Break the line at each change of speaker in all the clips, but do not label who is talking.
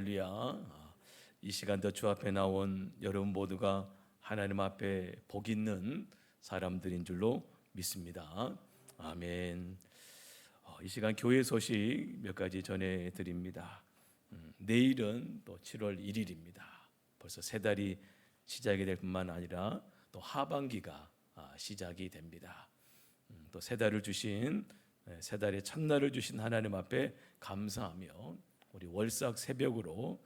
할렐루야. 이 시간도 주 앞에 나온 여러분 모두가 하나님 앞에 복 있는 사람들인 줄로 믿습니다. 아멘. 이 시간 교회 소식 몇 가지 전해드립니다. 내일은 또 7월 1일입니다. 벌써 새 달이 시작이 될 뿐만 아니라 또 하반기가 시작이 됩니다. 또 새 달을 주신 새 달의 첫날을 주신 하나님 앞에 감사하며 우리 월삭 새벽으로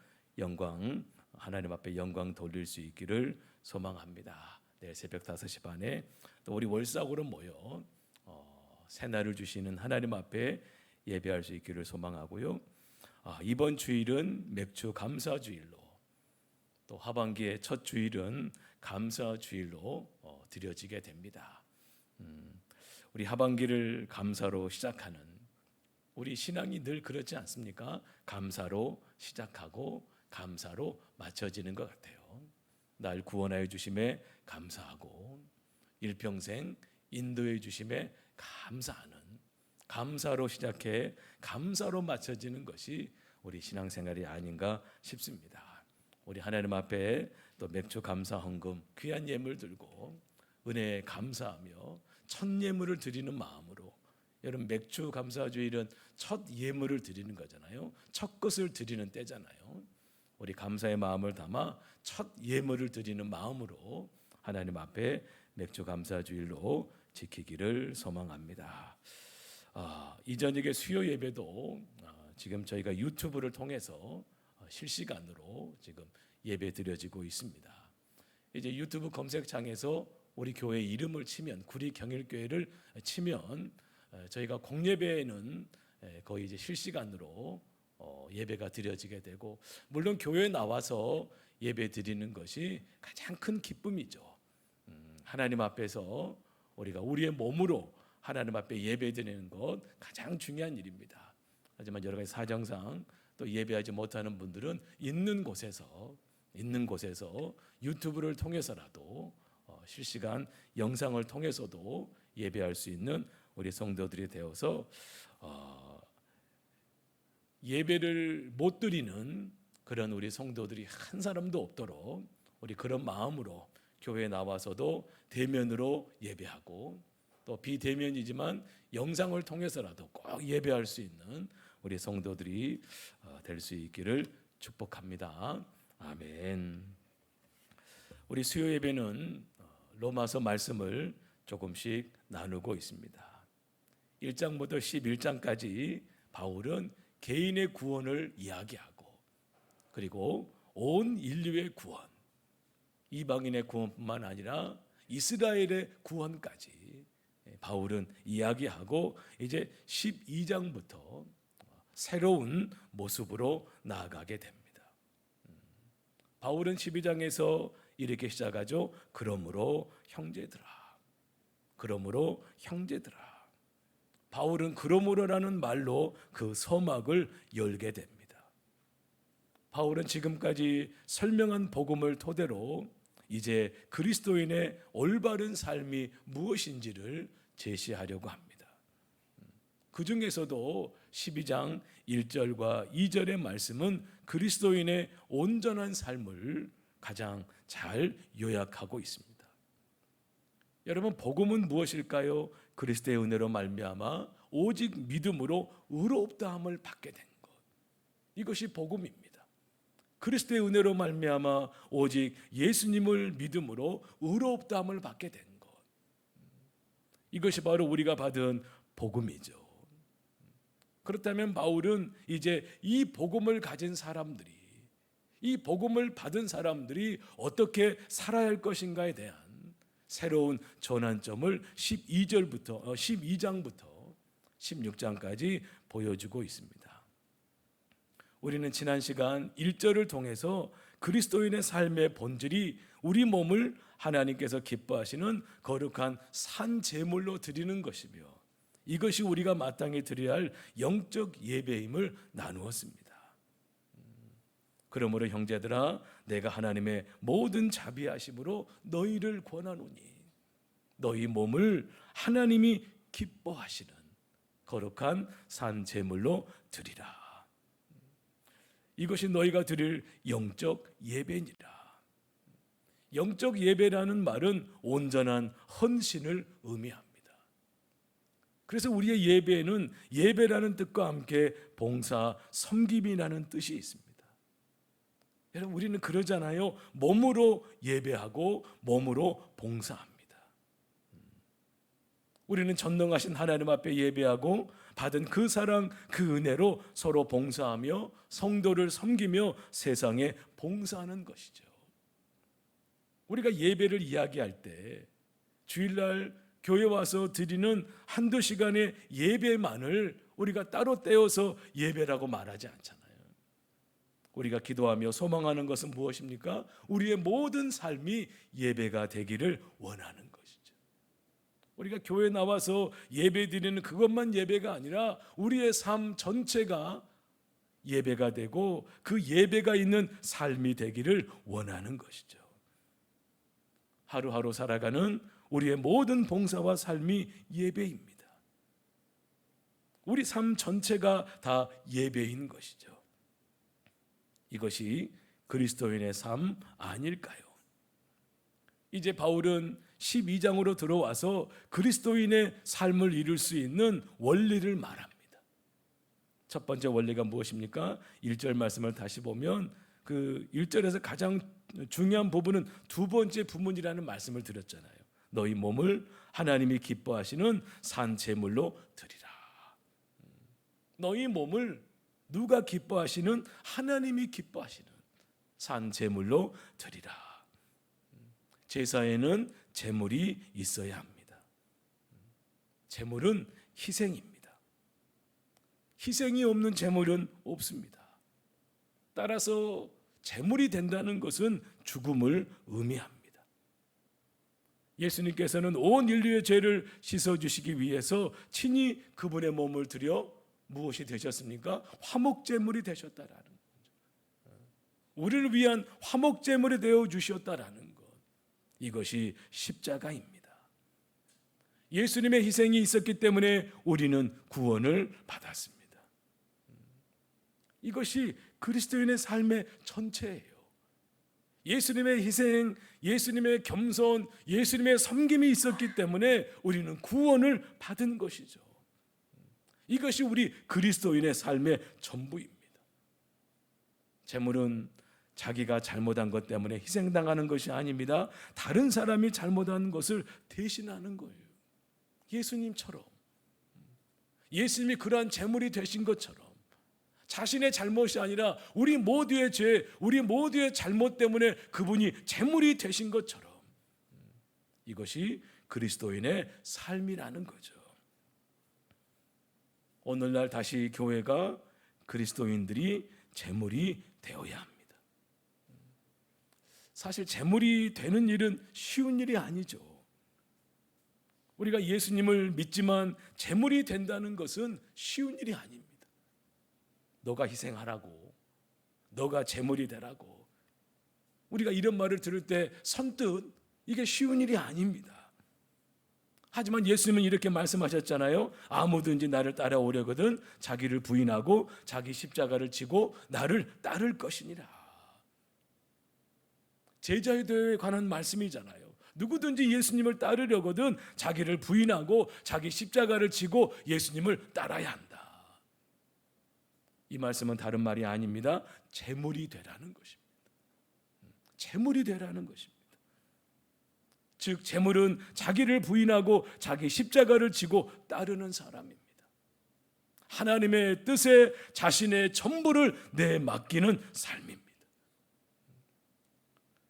하나님 앞에 영광 돌릴 수 있기를 소망합니다. 내일 새벽 5시 반에 또 우리 월삭으로 모여 새날을 주시는 하나님 앞에 예배할 수 있기를 소망하고요. 이번 주일은 맥주 감사 주일로, 또 하반기의 첫 주일은 감사 주일로 드려지게 됩니다. 우리 하반기를 감사로 시작하는 우리 신앙이 늘 그렇지 않습니까? 감사로 시작하고 감사로 맞춰지는 것 같아요. 날 구원하여 주심에 감사하고 일평생 인도해 주심에 감사하는, 감사로 시작해 감사로 맞춰지는 것이 우리 신앙생활이 아닌가 싶습니다. 우리 하나님 앞에 또 맥주 감사 헌금 귀한 예물 들고 은혜에 감사하며 첫 예물을 드리는 마음으로, 여러분 맥주 감사주일은 첫 예물을 드리는 거잖아요. 첫 것을 드리는 때잖아요. 우리 감사의 마음을 담아 첫 예물을 드리는 마음으로 하나님 앞에 맥주 감사주일로 지키기를 소망합니다. 이 저녁에 수요 예배도 지금 저희가 유튜브를 통해서 실시간으로 지금 예배 드려지고 있습니다. 이제 유튜브 검색창에서 우리 교회 이름을 치면, 구리경일교회를 치면 저희가 공예배에는 거의 이제 실시간으로 예배가 드려지게 되고, 물론 교회에 나와서 예배 드리는 것이 가장 큰 기쁨이죠. 하나님 앞에서 우리가 우리의 몸으로 하나님 앞에 예배 드리는 것 가장 중요한 일입니다. 하지만 여러 가지 사정상 또 예배하지 못하는 분들은 있는 곳에서 유튜브를 통해서라도 실시간 영상을 통해서도 예배할 수 있는 우리 성도들이 되어서 예배를 못 드리는 그런 우리 성도들이 한 사람도 없도록 우리 그런 마음으로 교회에 나와서도 대면으로 예배하고, 또 비대면이지만 영상을 통해서라도 꼭 예배할 수 있는 우리 성도들이 될 수 있기를 축복합니다. 아멘. 우리 수요 예배는 로마서 말씀을 조금씩 나누고 있습니다. 1장부터 11장까지 바울은 개인의 구원을 이야기하고, 그리고 온 인류의 구원, 이방인의 구원뿐만 아니라 이스라엘의 구원까지 바울은 이야기하고, 이제 12장부터 새로운 모습으로 나아가게 됩니다. 바울은 12장에서 이렇게 시작하죠. 그러므로 형제들아. 바울은 그러므로라는 말로 그 서막을 열게 됩니다. 바울은 지금까지 설명한 복음을 토대로 이제 그리스도인의 올바른 삶이 무엇인지를 제시하려고 합니다. 그 중에서도 12장 1절과 2절의 말씀은 그리스도인의 온전한 삶을 가장 잘 요약하고 있습니다. 여러분, 복음은 무엇일까요? 그리스도의 은혜로 말미암아 오직 믿음으로 의롭다함을 받게 된 것, 이것이 복음입니다. 그리스도의 은혜로 말미암아 오직 예수님을 믿음으로 의롭다함을 받게 된 것, 이것이 바로 우리가 받은 복음이죠. 그렇다면 바울은 이제 이 복음을 가진 사람들이, 이 복음을 받은 사람들이 어떻게 살아야 할 것인가에 대한 새로운 전환점을 12장부터 16장까지 보여주고 있습니다. 우리는 지난 시간 1절을 통해서 그리스도인의 삶의 본질이 우리 몸을 하나님께서 기뻐하시는 거룩한 산 제물로 드리는 것이며, 이것이 우리가 마땅히 드려야 할 영적 예배임을 나누었습니다. 그러므로 형제들아, 내가 하나님의 모든 자비하심으로 너희를 권하노니 너희 몸을 하나님이 기뻐하시는 거룩한 산 제물로 드리라. 이것이 너희가 드릴 영적 예배니라. 영적 예배라는 말은 온전한 헌신을 의미합니다. 그래서 우리의 예배는 예배라는 뜻과 함께 봉사, 섬김이라는 뜻이 있습니다. 여러분, 우리는 그러잖아요. 몸으로 예배하고 몸으로 봉사합니다. 우리는 전능하신 하나님 앞에 예배하고 받은 그 사랑, 그 은혜로 서로 봉사하며 성도를 섬기며 세상에 봉사하는 것이죠. 우리가 예배를 이야기할 때 주일날 교회 와서 드리는 한두 시간의 예배만을 우리가 따로 떼어서 예배라고 말하지 않잖아요. 우리가 기도하며 소망하는 것은 무엇입니까? 우리의 모든 삶이 예배가 되기를 원하는 것이죠. 우리가 교회 나와서 예배 드리는 그것만 예배가 아니라 우리의 삶 전체가 예배가 되고 그 예배가 있는 삶이 되기를 원하는 것이죠. 하루하루 살아가는 우리의 모든 봉사와 삶이 예배입니다. 우리 삶 전체가 다 예배인 것이죠. 이것이 그리스도인의 삶 아닐까요? 이제 바울은 12장으로 들어와서 그리스도인의 삶을 이룰 수 있는 원리를 말합니다. 첫 번째 원리가 무엇입니까? 1절 말씀을 다시 보면 그 1절에서 가장 중요한 부분은 두 번째 부문이라는 말씀을 드렸잖아요. 너희 몸을 하나님이 기뻐하시는 산 제물로 드리라. 너희 몸을 누가 기뻐하시는? 하나님이 기뻐하시는 산 제물로 드리라. 제사에는 제물이 있어야 합니다. 제물은 희생입니다. 희생이 없는 제물은 없습니다. 따라서 제물이 된다는 것은 죽음을 의미합니다. 예수님께서는 온 인류의 죄를 씻어주시기 위해서 친히 그분의 몸을 들여 무엇이 되셨습니까? 화목제물이 되셨다라는 거죠. 우리를 위한 화목제물이 되어 주셨다라는 것, 이것이 십자가입니다. 예수님의 희생이 있었기 때문에 우리는 구원을 받았습니다. 이것이 그리스도인의 삶의 전체예요. 예수님의 희생, 예수님의 겸손, 예수님의 섬김이 있었기 때문에 우리는 구원을 받은 것이죠. 이것이 우리 그리스도인의 삶의 전부입니다. 제물은 자기가 잘못한 것 때문에 희생당하는 것이 아닙니다. 다른 사람이 잘못한 것을 대신하는 거예요. 예수님처럼, 예수님이 그러한 제물이 되신 것처럼 자신의 잘못이 아니라 우리 모두의 죄, 우리 모두의 잘못 때문에 그분이 제물이 되신 것처럼 이것이 그리스도인의 삶이라는 거죠. 오늘날 다시 교회가 그리스도인들이 제물이 되어야 합니다. 사실 제물이 되는 일은 쉬운 일이 아니죠. 우리가 예수님을 믿지만 제물이 된다는 것은 쉬운 일이 아닙니다. 너가 희생하라고, 너가 제물이 되라고, 우리가 이런 말을 들을 때 선뜻 이게 쉬운 일이 아닙니다. 하지만 예수님은 이렇게 말씀하셨잖아요. 아무든지 나를 따라오려거든 자기를 부인하고 자기 십자가를 지고 나를 따를 것이니라. 제자에 대해 관한 말씀이잖아요. 누구든지 예수님을 따르려거든 자기를 부인하고 자기 십자가를 지고 예수님을 따라야 한다. 이 말씀은 다른 말이 아닙니다. 제물이 되라는 것입니다. 제물이 되라는 것입니다. 즉 제물은 자기를 부인하고 자기 십자가를 지고 따르는 사람입니다. 하나님의 뜻에 자신의 전부를 내맡기는 삶입니다.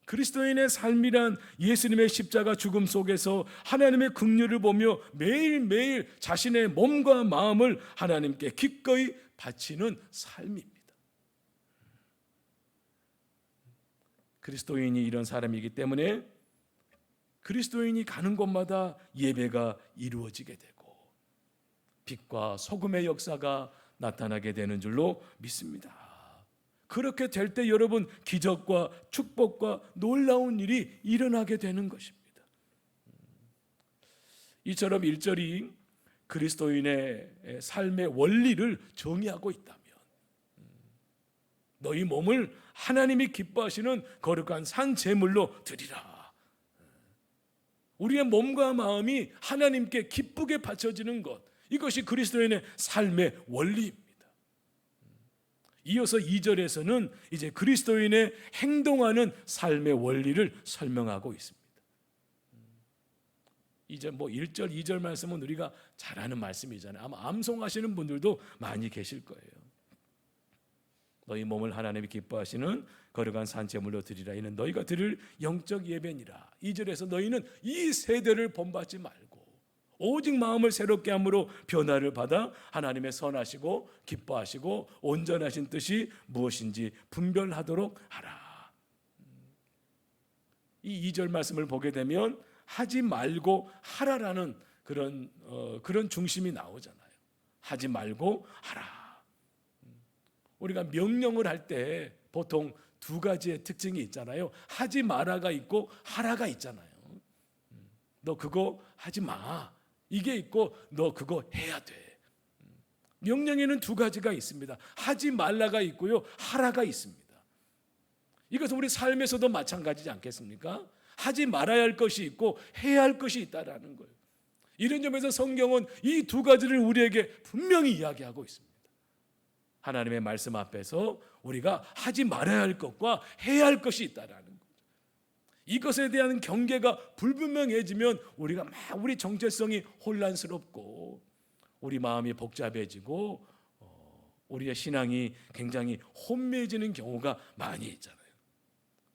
그리스도인의 삶이란 예수님의 십자가 죽음 속에서 하나님의 긍휼을 보며 매일매일 자신의 몸과 마음을 하나님께 기꺼이 바치는 삶입니다. 그리스도인이 이런 사람이기 때문에 그리스도인이 가는 곳마다 예배가 이루어지게 되고 빛과 소금의 역사가 나타나게 되는 줄로 믿습니다. 그렇게 될 때 여러분 기적과 축복과 놀라운 일이 일어나게 되는 것입니다. 이처럼 1절이 그리스도인의 삶의 원리를 정의하고 있다면 너희 몸을 하나님이 기뻐하시는 거룩한 산 제물로 드리라. 우리의 몸과 마음이 하나님께 기쁘게 바쳐지는 것, 이것이 그리스도인의 삶의 원리입니다. 이어서 2절에서는 이제 그리스도인의 행동하는 삶의 원리를 설명하고 있습니다. 이제 1절, 2절 말씀은 우리가 잘 아는 말씀이잖아요. 아마 암송하시는 분들도 많이 계실 거예요. 너희 몸을 하나님이 기뻐하시는 거룩한 산제물로 드리라. 이는 너희가 드릴 영적 예배니라. 2절에서 너희는 이 세대를 본받지 말고 오직 마음을 새롭게 함으로 변화를 받아 하나님의 선하시고 기뻐하시고 온전하신 뜻이 무엇인지 분별하도록 하라. 이 2절 말씀을 보게 되면 하지 말고 하라라는 그런 중심이 나오잖아요. 하지 말고 하라. 우리가 명령을 할 때 보통 두 가지의 특징이 있잖아요. 하지 마라가 있고 하라가 있잖아요. 너 그거 하지 마. 이게 있고 너 그거 해야 돼. 명령에는 두 가지가 있습니다. 하지 말라가 있고요, 하라가 있습니다. 이것은 우리 삶에서도 마찬가지지 않겠습니까? 하지 말아야 할 것이 있고 해야 할 것이 있다라는 거예요. 이런 점에서 성경은 이 두 가지를 우리에게 분명히 이야기하고 있습니다. 하나님의 말씀 앞에서 우리가 하지 말아야 할 것과 해야 할 것이 있다라는 거죠. 이것에 대한 경계가 불분명해지면 우리가 우리 정체성이 혼란스럽고 우리 마음이 복잡해지고 우리의 신앙이 굉장히 혼미해지는 경우가 많이 있잖아요.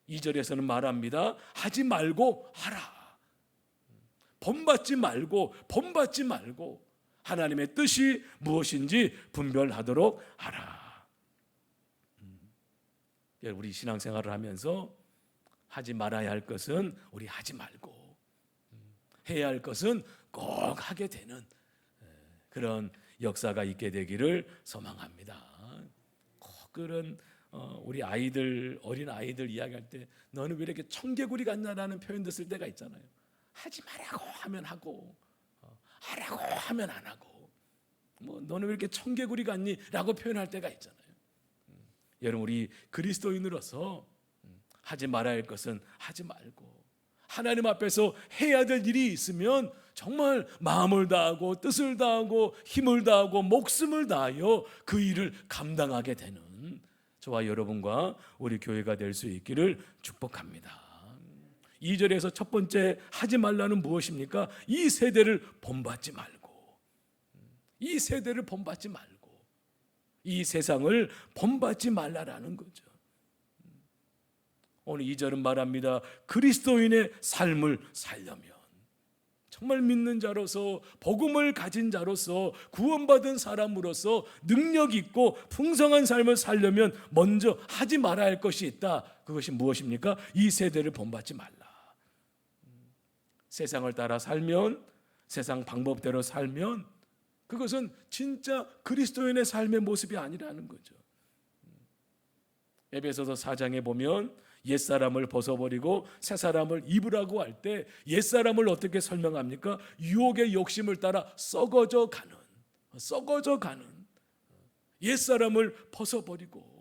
2절에서는 말합니다. 하지 말고 하라. 본받지 말고 하나님의 뜻이 무엇인지 분별하도록 하라. 우리 신앙생활을 하면서 하지 말아야 할 것은 우리 하지 말고 해야 할 것은 꼭 하게 되는 그런 역사가 있게 되기를 소망합니다. 꼭 그런 우리 어린 아이들 이야기할 때 너는 왜 이렇게 청개구리 같냐라는 표현도 쓸 때가 있잖아요. 하지 말라고 하면 하고 하라고 하면 안 하고 너는 왜 이렇게 청개구리 같니? 라고 표현할 때가 있잖아요. 여러분, 우리 그리스도인으로서 하지 말아야 할 것은 하지 말고 하나님 앞에서 해야 될 일이 있으면 정말 마음을 다하고 뜻을 다하고 힘을 다하고 목숨을 다하여 그 일을 감당하게 되는 저와 여러분과 우리 교회가 될 수 있기를 축복합니다. 2절에서 첫 번째 하지 말라는 무엇입니까? 이 세대를 본받지 말고 이 세대를 본받지 말고 이 세상을 본받지 말라라는 거죠. 오늘 2절은 말합니다. 그리스도인의 삶을 살려면 정말 믿는 자로서 복음을 가진 자로서 구원받은 사람으로서 능력 있고 풍성한 삶을 살려면 먼저 하지 말아야 할 것이 있다. 그것이 무엇입니까? 이 세대를 본받지 말라. 세상을 따라 살면, 세상 방법대로 살면 그것은 진짜 그리스도인의 삶의 모습이 아니라는 거죠. 에베소서 4장에 보면 옛사람을 벗어버리고 새사람을 입으라고 할 때 옛사람을 어떻게 설명합니까? 유혹의 욕심을 따라 썩어져 가는 옛사람을 벗어버리고.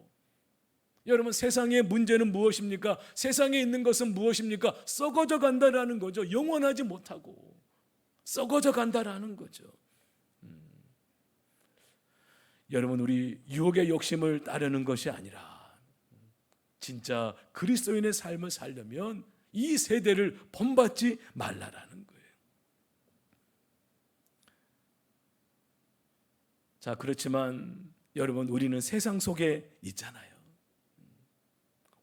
여러분, 세상의 문제는 무엇입니까? 세상에 있는 것은 무엇입니까? 썩어져 간다라는 거죠. 영원하지 못하고 썩어져 간다라는 거죠. 여러분, 우리 유혹의 욕심을 따르는 것이 아니라 진짜 그리스도인의 삶을 살려면 이 세대를 본받지 말라라는 거예요. 자, 그렇지만 여러분, 우리는 세상 속에 있잖아요.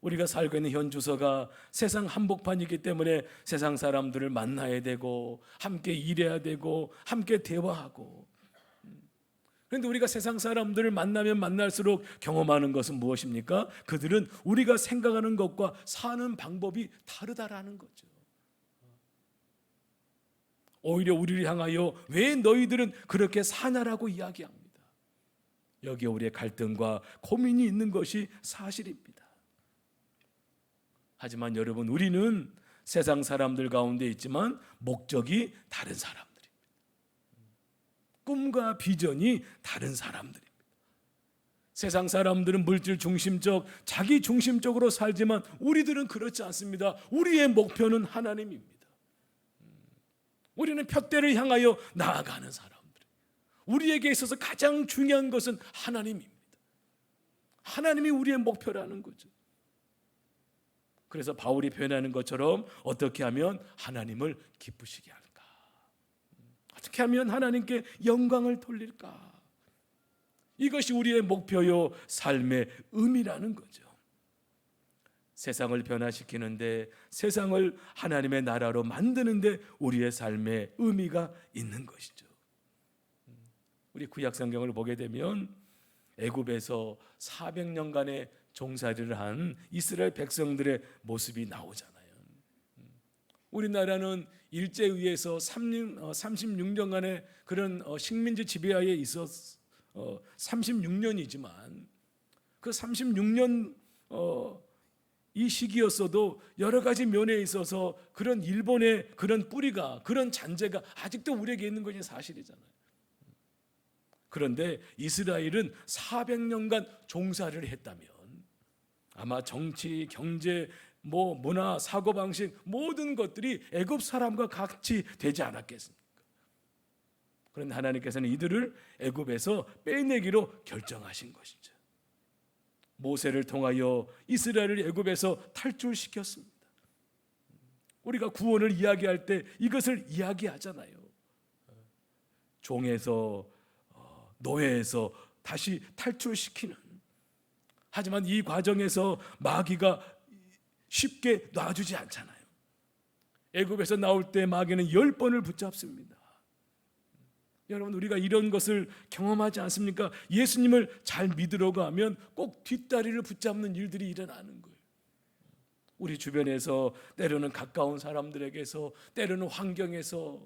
우리가 살고 있는 현 주소가 세상 한복판이기 때문에 세상 사람들을 만나야 되고 함께 일해야 되고 함께 대화하고. 그런데 우리가 세상 사람들을 만나면 만날수록 경험하는 것은 무엇입니까? 그들은 우리가 생각하는 것과 사는 방법이 다르다라는 거죠. 오히려 우리를 향하여 왜 너희들은 그렇게 사냐라고 이야기합니다. 여기에 우리의 갈등과 고민이 있는 것이 사실입니다. 하지만 여러분, 우리는 세상 사람들 가운데 있지만 목적이 다른 사람들입니다. 꿈과 비전이 다른 사람들입니다. 세상 사람들은 물질 중심적, 자기 중심적으로 살지만 우리들은 그렇지 않습니다. 우리의 목표는 하나님입니다. 우리는 푯대를 향하여 나아가는 사람들. 우리에게 있어서 가장 중요한 것은 하나님입니다. 하나님이 우리의 목표라는 거죠. 그래서 바울이 표현하는 것처럼 어떻게 하면 하나님을 기쁘시게 할까? 어떻게 하면 하나님께 영광을 돌릴까? 이것이 우리의 목표요, 삶의 의미라는 거죠. 세상을 변화시키는데, 세상을 하나님의 나라로 만드는데 우리의 삶의 의미가 있는 것이죠. 우리 구약 성경을 보게 되면 애굽에서 400년간의 종살이를 한 이스라엘 백성들의 모습이 나오잖아요. 우리나라는 일제에 의해서 36년간의 그런 식민지 지배하에 있었 36년이지만 그 36년 이 시기였어도 여러 가지 면에 있어서 그런 일본의 그런 뿌리가, 그런 잔재가 아직도 우리에게 있는 것이 사실이잖아요. 그런데 이스라엘은 400년간 종살이를 했다면 아마 정치, 경제, 문화, 사고방식 모든 것들이 애굽 사람과 같이 되지 않았겠습니까? 그런데 하나님께서는 이들을 애굽에서 빼내기로 결정하신 것이죠. 모세를 통하여 이스라엘을 애굽에서 탈출시켰습니다. 우리가 구원을 이야기할 때 이것을 이야기하잖아요. 종에서 노예에서 다시 탈출시키는. 하지만 이 과정에서 마귀가 쉽게 놔주지 않잖아요. 애굽에서 나올 때 마귀는 10번을 붙잡습니다. 여러분, 우리가 이런 것을 경험하지 않습니까? 예수님을 잘 믿으려고 하면 꼭 뒷다리를 붙잡는 일들이 일어나는 거예요. 우리 주변에서, 때로는 가까운 사람들에게서, 때로는 환경에서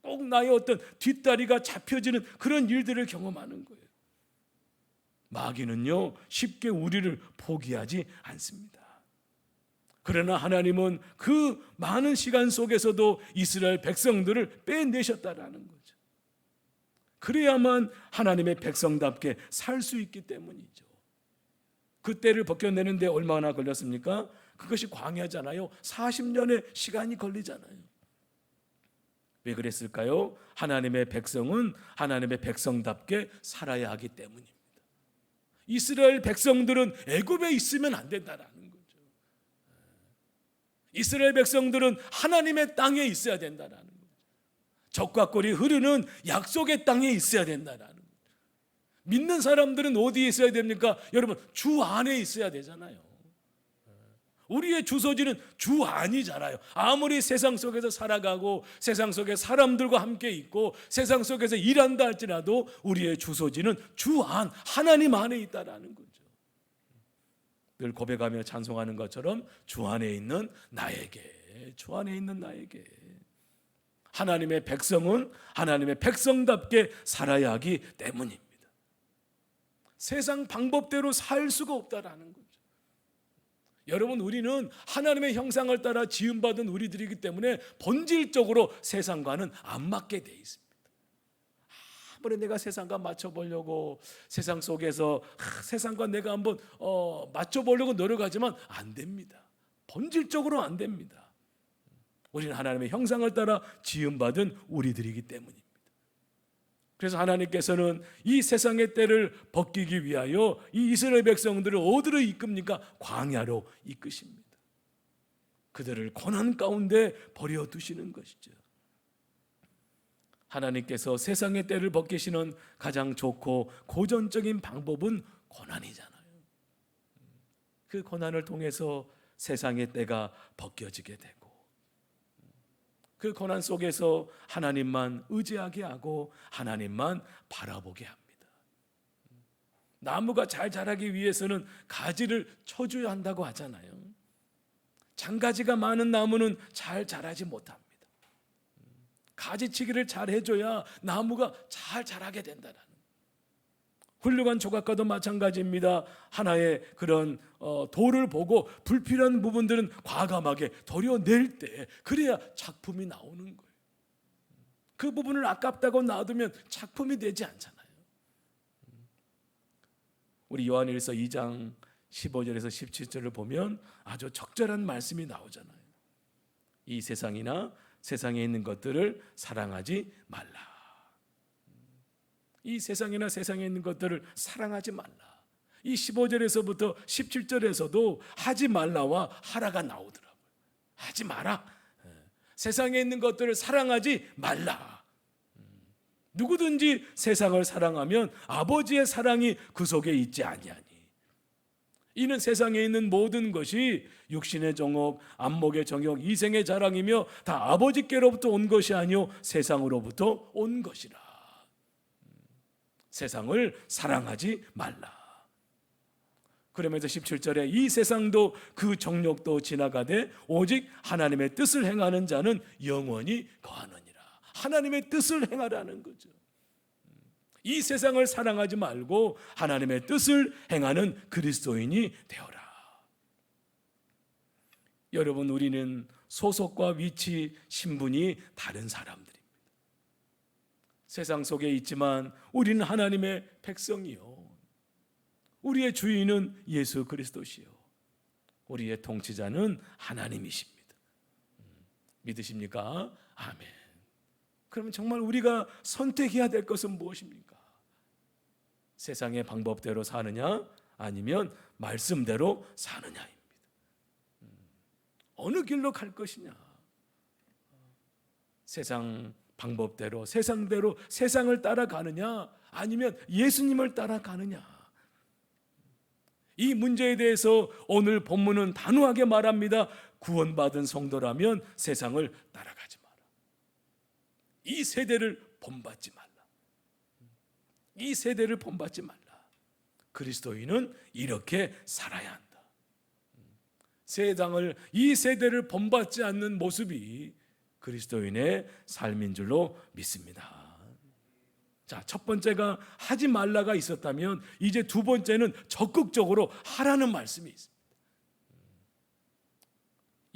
꼭 나의 어떤 뒷다리가 잡혀지는 그런 일들을 경험하는 거예요. 마귀는요, 쉽게 우리를 포기하지 않습니다. 그러나 하나님은 그 많은 시간 속에서도 이스라엘 백성들을 빼내셨다라는 거죠. 그래야만 하나님의 백성답게 살 수 있기 때문이죠. 그 때를 벗겨내는데 얼마나 걸렸습니까? 그것이 광야잖아요. 40년의 시간이 걸리잖아요. 왜 그랬을까요? 하나님의 백성은 하나님의 백성답게 살아야 하기 때문입니다. 이스라엘 백성들은 애굽에 있으면 안 된다라는 거죠. 이스라엘 백성들은 하나님의 땅에 있어야 된다라는 거죠. 적과 꿀이 흐르는 약속의 땅에 있어야 된다라는 거죠. 믿는 사람들은 어디에 있어야 됩니까? 여러분, 주 안에 있어야 되잖아요. 우리의 주소지는 주 안이잖아요. 아무리 세상 속에서 살아가고 세상 속에 사람들과 함께 있고 세상 속에서 일한다 할지라도 우리의 주소지는 주 안, 하나님 안에 있다라는 거죠. 늘 고백하며 찬송하는 것처럼 주 안에 있는 나에게, 주 안에 있는 나에게. 하나님의 백성은 하나님의 백성답게 살아야 하기 때문입니다. 세상 방법대로 살 수가 없다라는 거죠. 여러분, 우리는 하나님의 형상을 따라 지음받은 우리들이기 때문에 본질적으로 세상과는 안 맞게 돼 있습니다. 아무리 내가 세상과 맞춰보려고 세상 속에서 세상과 내가 한번 맞춰보려고 노력하지만 안 됩니다. 본질적으로 안 됩니다. 우리는 하나님의 형상을 따라 지음받은 우리들이기 때문입니다. 그래서 하나님께서는 이 세상의 때를 벗기기 위하여 이 이스라엘 백성들을 어디로 이끕니까? 광야로 이끄십니다. 그들을 고난 가운데 버려두시는 것이죠. 하나님께서 세상의 때를 벗기시는 가장 좋고 고전적인 방법은 고난이잖아요. 그 고난을 통해서 세상의 때가 벗겨지게 되고 그 고난 속에서 하나님만 의지하게 하고 하나님만 바라보게 합니다. 나무가 잘 자라기 위해서는 가지를 쳐줘야 한다고 하잖아요. 장가지가 많은 나무는 잘 자라지 못합니다. 가지치기를 잘 해줘야 나무가 잘 자라게 된다는. 훌륭한 조각가도 마찬가지입니다. 하나의 그런 돌을 보고 불필요한 부분들은 과감하게 도려낼 때 그래야 작품이 나오는 거예요. 그 부분을 아깝다고 놔두면 작품이 되지 않잖아요. 우리 요한일서 2장 15절에서 17절을 보면 아주 적절한 말씀이 나오잖아요. 이 세상이나 세상에 있는 것들을 사랑하지 말라. 이 세상이나 세상에 있는 것들을 사랑하지 말라. 이 15절에서부터 17절에서도 하지 말라와 하라가 나오더라고요. 하지 마라. 세상에 있는 것들을 사랑하지 말라. 누구든지 세상을 사랑하면 아버지의 사랑이 그 속에 있지 아니하니. 이는 세상에 있는 모든 것이 육신의 정욕, 안목의 정욕, 이생의 자랑이며 다 아버지께로부터 온 것이 아니요 세상으로부터 온 것이라. 세상을 사랑하지 말라. 그러면서 17절에 이 세상도 그 정욕도 지나가되 오직 하나님의 뜻을 행하는 자는 영원히 거하느니라. 하나님의 뜻을 행하라는 거죠. 이 세상을 사랑하지 말고 하나님의 뜻을 행하는 그리스도인이 되어라. 여러분, 우리는 소속과 위치, 신분이 다른 사람들입니다. 세상 속에 있지만 우리는 하나님의 백성이요. 우리의 주인은 예수 그리스도시요. 우리의 통치자는 하나님이십니다. 믿으십니까? 아멘. 그러면 정말 우리가 선택해야 될 것은 무엇입니까? 세상의 방법대로 사느냐 아니면 말씀대로 사느냐입니다. 어느 길로 갈 것이냐? 세상 방법대로 세상대로 세상을 따라가느냐 아니면 예수님을 따라가느냐? 이 문제에 대해서 오늘 본문은 단호하게 말합니다. 구원받은 성도라면 세상을 따라가지 마라. 이 세대를 본받지 말라. 이 세대를 본받지 말라. 그리스도인은 이렇게 살아야 한다. 세상을, 이 세대를 본받지 않는 모습이 그리스도인의 삶인 줄로 믿습니다. 자, 첫 번째가 하지 말라가 있었다면 이제 두 번째는 적극적으로 하라는 말씀이 있습니다.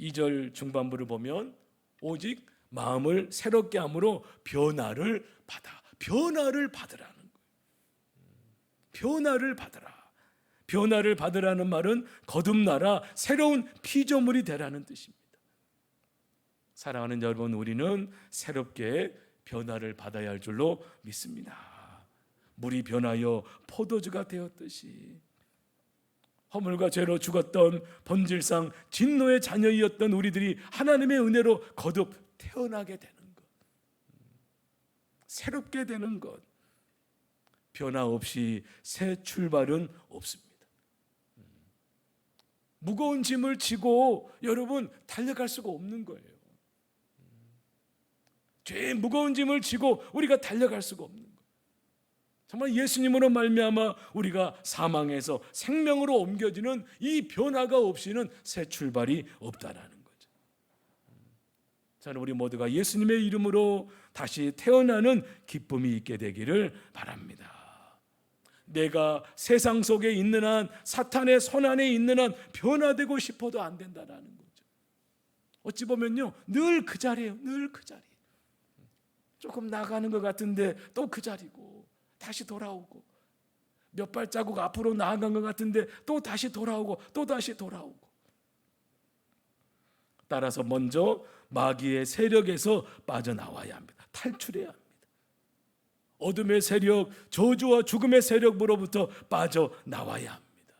2절 중반부를 보면 오직 마음을 새롭게 함으로 변화를 받으라는 거예요. 변화를 받으라. 변화를 받으라는 말은 거듭나라, 새로운 피조물이 되라는 뜻입니다. 사랑하는 여러분, 우리는 새롭게 변화를 받아야 할 줄로 믿습니다. 물이 변하여 포도주가 되었듯이 허물과 죄로 죽었던 본질상 진노의 자녀이었던 우리들이 하나님의 은혜로 거듭 태어나게 되는 것, 새롭게 되는 것, 변화 없이 새 출발은 없습니다. 무거운 짐을 지고 여러분 달려갈 수가 없는 거예요. 죄의 무거운 짐을 지고 우리가 달려갈 수가 없는 거예요. 정말 예수님으로 말미암아 우리가 사망에서 생명으로 옮겨지는 이 변화가 없이는 새 출발이 없다라는 거죠. 저는 우리 모두가 예수님의 이름으로 다시 태어나는 기쁨이 있게 되기를 바랍니다. 내가 세상 속에 있는 한, 사탄의 손 안에 있는 한 변화되고 싶어도 안 된다라는 거죠. 어찌 보면요, 늘 그 자리예요. 늘 그 자리. 조금 나가는 것 같은데 또 그 자리고, 다시 돌아오고, 몇 발자국 앞으로 나아간 것 같은데 또 다시 돌아오고, 또 다시 돌아오고. 따라서 먼저 마귀의 세력에서 빠져나와야 합니다. 탈출해야 합니다. 어둠의 세력, 저주와 죽음의 세력으로부터 빠져나와야 합니다.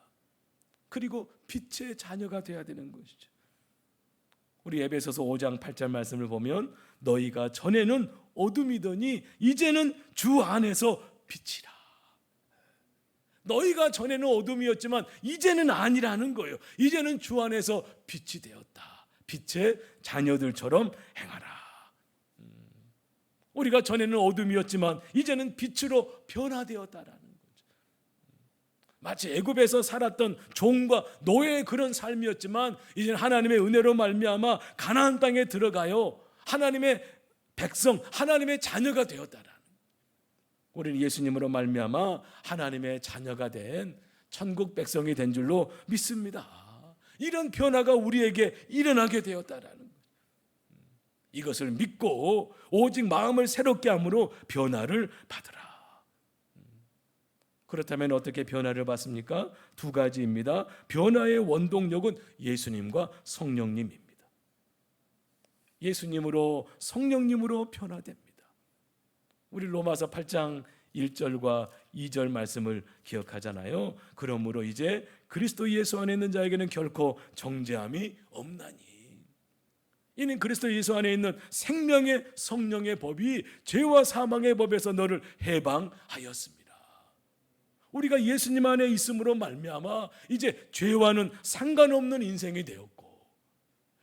그리고 빛의 자녀가 되어야 되는 것이죠. 우리 에베소서 5장 8절 말씀을 보면 너희가 전에는 어둠이더니 이제는 주 안에서 빛이라. 너희가 전에는 어둠이었지만 이제는 아니라는 거예요. 이제는 주 안에서 빛이 되었다. 빛의 자녀들처럼 행하라. 우리가 전에는 어둠이었지만 이제는 빛으로 변화되었다라는 거죠. 마치 애굽에서 살았던 종과 노예의 그런 삶이었지만 이제는 하나님의 은혜로 말미암아 가나안 땅에 들어가요 하나님의 백성, 하나님의 자녀가 되었다라는 거예요. 우리는 예수님으로 말미암아 하나님의 자녀가 된 천국 백성이 된 줄로 믿습니다. 이런 변화가 우리에게 일어나게 되었다라는 거예요. 이것을 믿고 오직 마음을 새롭게 함으로 변화를 받으라. 그렇다면 어떻게 변화를 받습니까? 두 가지입니다. 변화의 원동력은 예수님과 성령님입니다. 예수님으로, 성령님으로 변화됩니다. 우리 로마서 8장 1절과 2절 말씀을 기억하잖아요. 그러므로 이제 그리스도 예수 안에 있는 자에게는 결코 정죄함이 없나니, 이는 그리스도 예수 안에 있는 생명의 성령의 법이 죄와 사망의 법에서 너를 해방하였습니다. 우리가 예수님 안에 있음으로 말미암아 이제 죄와는 상관없는 인생이 되었고,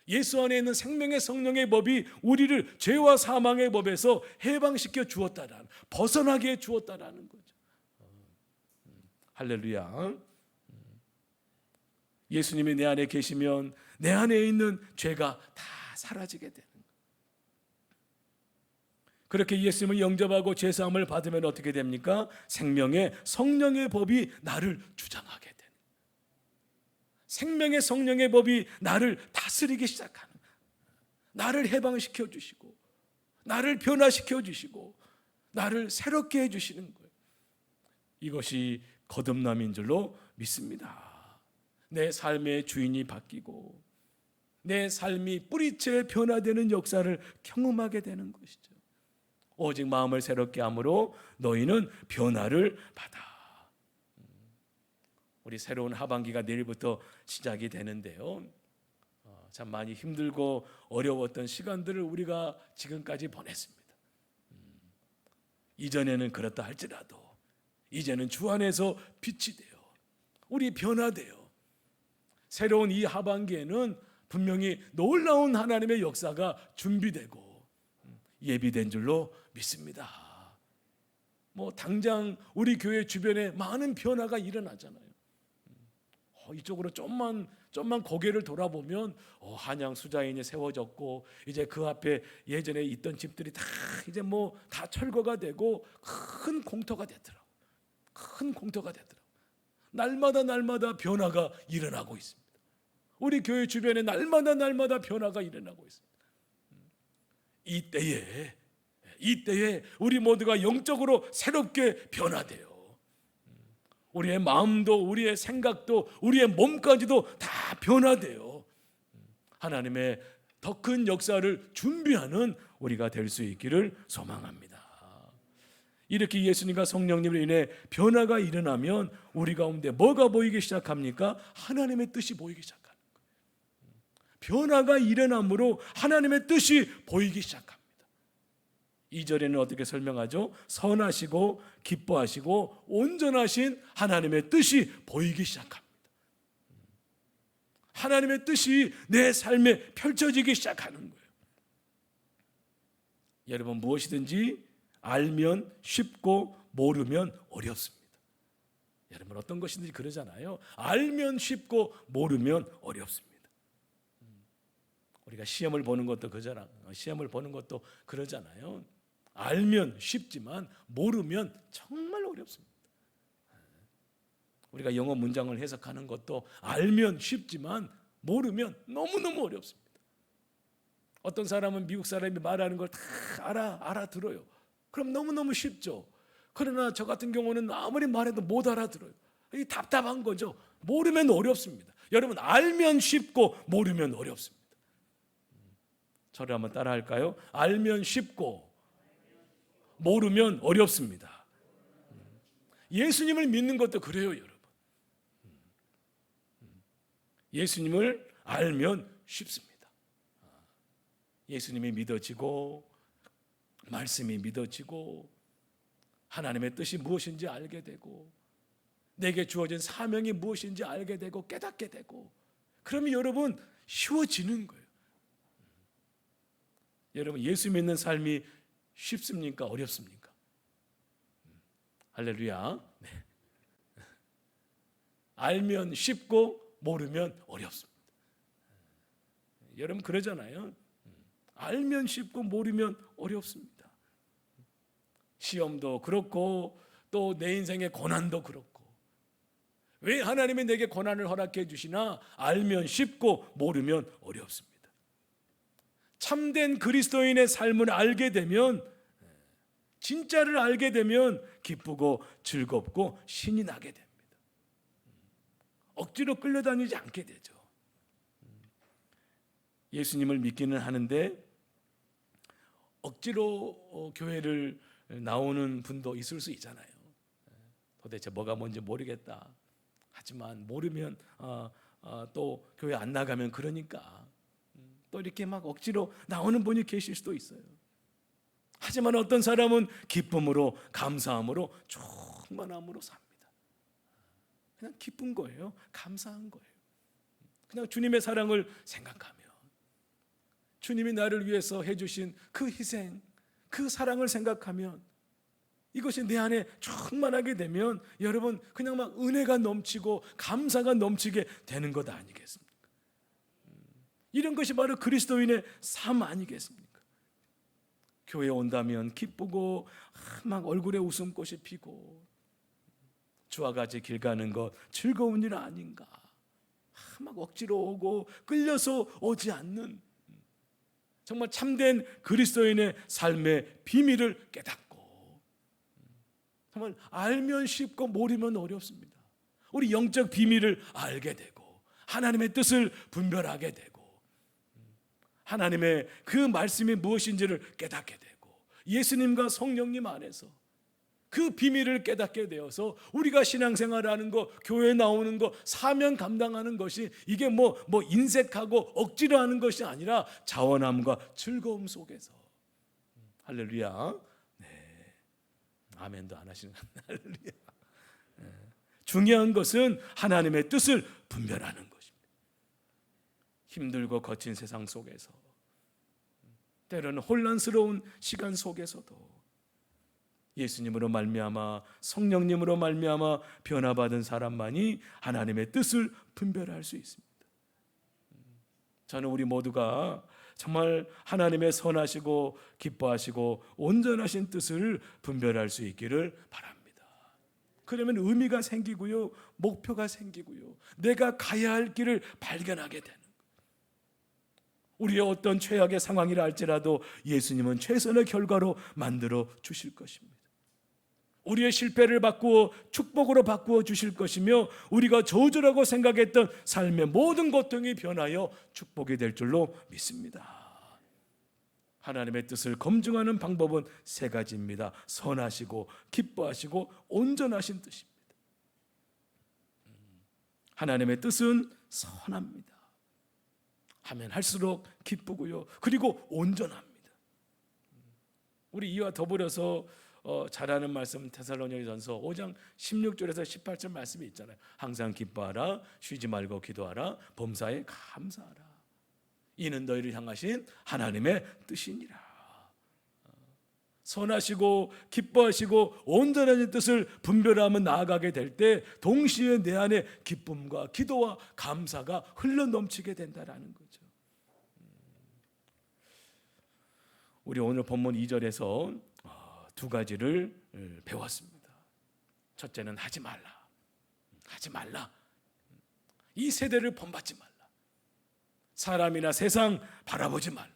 예수 안에 있는 생명의 성령의 법이 우리를 죄와 사망의 법에서 해방시켜 주었다라는, 벗어나게 해 주었다라는 거죠. 할렐루야. 예수님이 내 안에 계시면 내 안에 있는 죄가 다 사라지게 되는 거예요. 그렇게 예수님을 영접하고 죄사함을 받으면 어떻게 됩니까? 생명의 성령의 법이 나를 주장하게 되는 거예요. 생명의 성령의 법이 나를 다스리기 시작하는 거예요. 나를 해방시켜 주시고, 나를 변화시켜 주시고, 나를 새롭게 해주시는 거예요. 이것이 거듭남인 줄로 믿습니다. 내 삶의 주인이 바뀌고 내 삶이 뿌리째 변화되는 역사를 경험하게 되는 것이죠. 오직 마음을 새롭게 함으로 너희는 변화를 받아. 우리 새로운 하반기가 내일부터 시작이 되는데요, 참 많이 힘들고 어려웠던 시간들을 우리가 지금까지 보냈습니다. 이전에는 그렇다 할지라도 이제는 주 안에서 빛이 돼요. 우리 변화돼요. 새로운 이 하반기에는 분명히 놀라운 하나님의 역사가 준비되고 예비된 줄로 믿습니다. 당장 우리 교회 주변에 많은 변화가 일어나잖아요. 이쪽으로 좀만 고개를 돌아보면 한양 수자인이 세워졌고, 이제 그 앞에 예전에 있던 집들이 다 이제 다 철거가 되고 큰 공터가 되더라고요. 큰 공터가 되더라고요. 날마다 변화가 일어나고 있습니다. 우리 교회 주변에 날마다 변화가 일어나고 있습니다. 이때에 우리 모두가 영적으로 새롭게 변화돼요. 우리의 마음도, 우리의 생각도, 우리의 몸까지도 다 변화돼요. 하나님의 더 큰 역사를 준비하는 우리가 될 수 있기를 소망합니다. 이렇게 예수님과 성령님으로 인해 변화가 일어나면 우리 가운데 뭐가 보이기 시작합니까? 하나님의 뜻이 보이기 시작합니다. 변화가 일어남으로 하나님의 뜻이 보이기 시작합니다. 2절에는 어떻게 설명하죠? 선하시고 기뻐하시고 온전하신 하나님의 뜻이 보이기 시작합니다. 하나님의 뜻이 내 삶에 펼쳐지기 시작하는 거예요. 여러분, 무엇이든지 알면 쉽고 모르면 어렵습니다. 여러분, 어떤 것이든지 그러잖아요. 알면 쉽고 모르면 어렵습니다. 우리가 시험을 보는 것도 그러잖아요. 알면 쉽지만 모르면 정말 어렵습니다. 우리가 영어 문장을 해석하는 것도 알면 쉽지만 모르면 너무너무 어렵습니다. 어떤 사람은 미국 사람이 말하는 걸 다 알아들어요. 그럼 너무너무 쉽죠. 그러나 저 같은 경우는 아무리 말해도 못 알아들어요. 이게 답답한 거죠. 모르면 어렵습니다. 여러분, 알면 쉽고 모르면 어렵습니다. 저를 한번 따라 할까요? 알면 쉽고 모르면 어렵습니다. 예수님을 믿는 것도 그래요, 여러분. 예수님을 알면 쉽습니다. 예수님이 믿어지고 말씀이 믿어지고 하나님의 뜻이 무엇인지 알게 되고 내게 주어진 사명이 무엇인지 알게 되고 깨닫게 되고, 그러면 여러분 쉬워지는 거예요. 여러분, 예수 믿는 삶이 쉽습니까? 어렵습니까? 할렐루야. 네. 알면 쉽고 모르면 어렵습니다. 여러분 그러잖아요. 알면 쉽고 모르면 어렵습니다. 시험도 그렇고 또 내 인생의 고난도 그렇고, 왜 하나님이 내게 고난을 허락해 주시나? 알면 쉽고 모르면 어렵습니다. 참된 그리스도인의 삶을 알게 되면 진짜를 알게 되면 기쁘고 즐겁고 신이 나게 됩니다. 억지로 끌려다니지 않게 되죠. 예수님을 믿기는 하는데 억지로 교회를 나오는 분도 있을 수 있잖아요. 도대체 뭐가 뭔지 모르겠다. 하지만 모르면 또 교회 안 나가면 그러니까 또 이렇게 막 억지로 나오는 분이 계실 수도 있어요. 하지만 어떤 사람은 기쁨으로, 감사함으로, 충만함으로 삽니다. 그냥 기쁜 거예요. 감사한 거예요. 그냥 주님의 사랑을 생각하며 주님이 나를 위해서 해주신 그 희생, 그 사랑을 생각하면 이것이 내 안에 충만하게 되면 여러분 그냥 막 은혜가 넘치고 감사가 넘치게 되는 것 아니겠습니까? 이런 것이 바로 그리스도인의 삶 아니겠습니까? 교회에 온다면 기쁘고 막 얼굴에 웃음꽃이 피고 주와 같이 길 가는 것 즐거운 일 아닌가? 막 억지로 오고 끌려서 오지 않는 정말 참된 그리스도인의 삶의 비밀을 깨닫고 정말 알면 쉽고 모르면 어렵습니다. 우리 영적 비밀을 알게 되고 하나님의 뜻을 분별하게 되고 하나님의 그 말씀이 무엇인지를 깨닫게 되고 예수님과 성령님 안에서 그 비밀을 깨닫게 되어서 우리가 신앙생활하는 거, 교회 나오는 거, 사명 감당하는 것이 이게 뭐 인색하고 억지로 하는 것이 아니라 자원함과 즐거움 속에서 할렐루야. 네. 아멘도 안 하시는 할렐루야. 네. 중요한 것은 하나님의 뜻을 분별하는 것입니다. 힘들고 거친 세상 속에서 때로는 혼란스러운 시간 속에서도 예수님으로 말미암아 성령님으로 말미암아 변화받은 사람만이 하나님의 뜻을 분별할 수 있습니다. 저는 우리 모두가 정말 하나님의 선하시고 기뻐하시고 온전하신 뜻을 분별할 수 있기를 바랍니다. 그러면 의미가 생기고요, 목표가 생기고요, 내가 가야 할 길을 발견하게 되는 거예요. 우리의 어떤 최악의 상황이라 할지라도 예수님은 최선의 결과로 만들어 주실 것입니다. 우리의 실패를 바꾸어 축복으로 바꾸어 주실 것이며 우리가 저주라고 생각했던 삶의 모든 고통이 변하여 축복이 될 줄로 믿습니다. 하나님의 뜻을 검증하는 방법은 세 가지입니다. 선하시고 기뻐하시고 온전하신 뜻입니다. 하나님의 뜻은 선합니다. 하면 할수록 기쁘고요, 그리고 온전합니다. 우리 이와 더불어서 잘 아는 말씀 데살로니가전서 5장 16절에서 18절 말씀이 있잖아요. 항상 기뻐하라, 쉬지 말고 기도하라, 범사에 감사하라. 이는 너희를 향하신 하나님의 뜻이니라. 선하시고 기뻐하시고 온전한 뜻을 분별하며 나아가게 될 때 동시에 내 안에 기쁨과 기도와 감사가 흘러넘치게 된다라는 거죠. 우리 오늘 본문 2절에서 두 가지를 배웠습니다. 첫째는 하지 말라. 하지 말라. 이 세대를 본받지 말라. 사람이나 세상 바라보지 말라.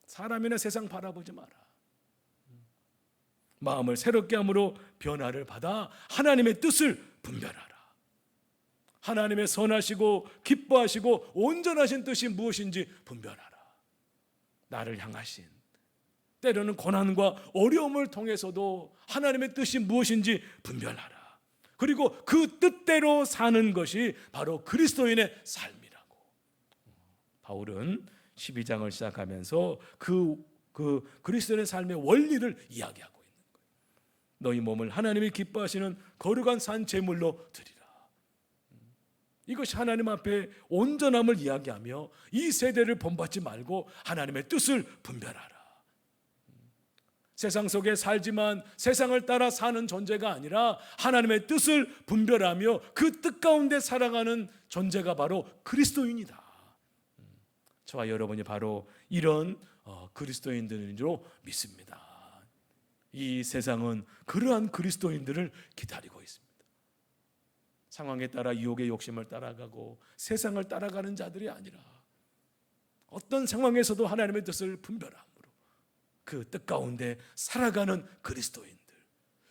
사람이나 세상 바라보지 마라. 마음을 새롭게 함으로 변화를 받아 하나님의 뜻을 분별하라. 하나님의 선하시고 기뻐하시고 온전하신 뜻이 무엇인지 분별하라. 나를 향하신 때로는 고난과 어려움을 통해서도 하나님의 뜻이 무엇인지 분별하라. 그리고 그 뜻대로 사는 것이 바로 그리스도인의 삶이라고. 바울은 12장을 시작하면서 그 그리스도인의 삶의 원리를 이야기하고 있는 거예요. 너희 몸을 하나님이 기뻐하시는 거룩한 산 제물로 드리라. 이것이 하나님 앞에 온전함을 이야기하며 이 세대를 본받지 말고 하나님의 뜻을 분별하라. 세상 속에 살지만 세상을 따라 사는 존재가 아니라 하나님의 뜻을 분별하며 그 뜻 가운데 살아가는 존재가 바로 그리스도인이다. 저와 여러분이 바로 이런 그리스도인들인 줄 믿습니다. 이 세상은 그러한 그리스도인들을 기다리고 있습니다. 상황에 따라 유혹의 욕심을 따라가고 세상을 따라가는 자들이 아니라 어떤 상황에서도 하나님의 뜻을 분별함으로 그 뜻 가운데 살아가는 그리스도인들,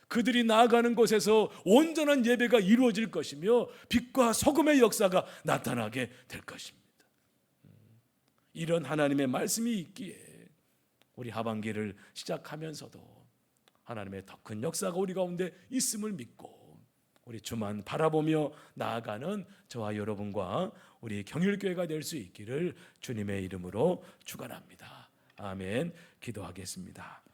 그들이 나아가는 곳에서 온전한 예배가 이루어질 것이며 빛과 소금의 역사가 나타나게 될 것입니다. 이런 하나님의 말씀이 있기에 우리 하반기를 시작하면서도 하나님의 더 큰 역사가 우리 가운데 있음을 믿고 우리 주만 바라보며 나아가는 저와 여러분과 우리 경일교회가 될 수 있기를 주님의 이름으로 축원합니다. 아멘. 기도하겠습니다.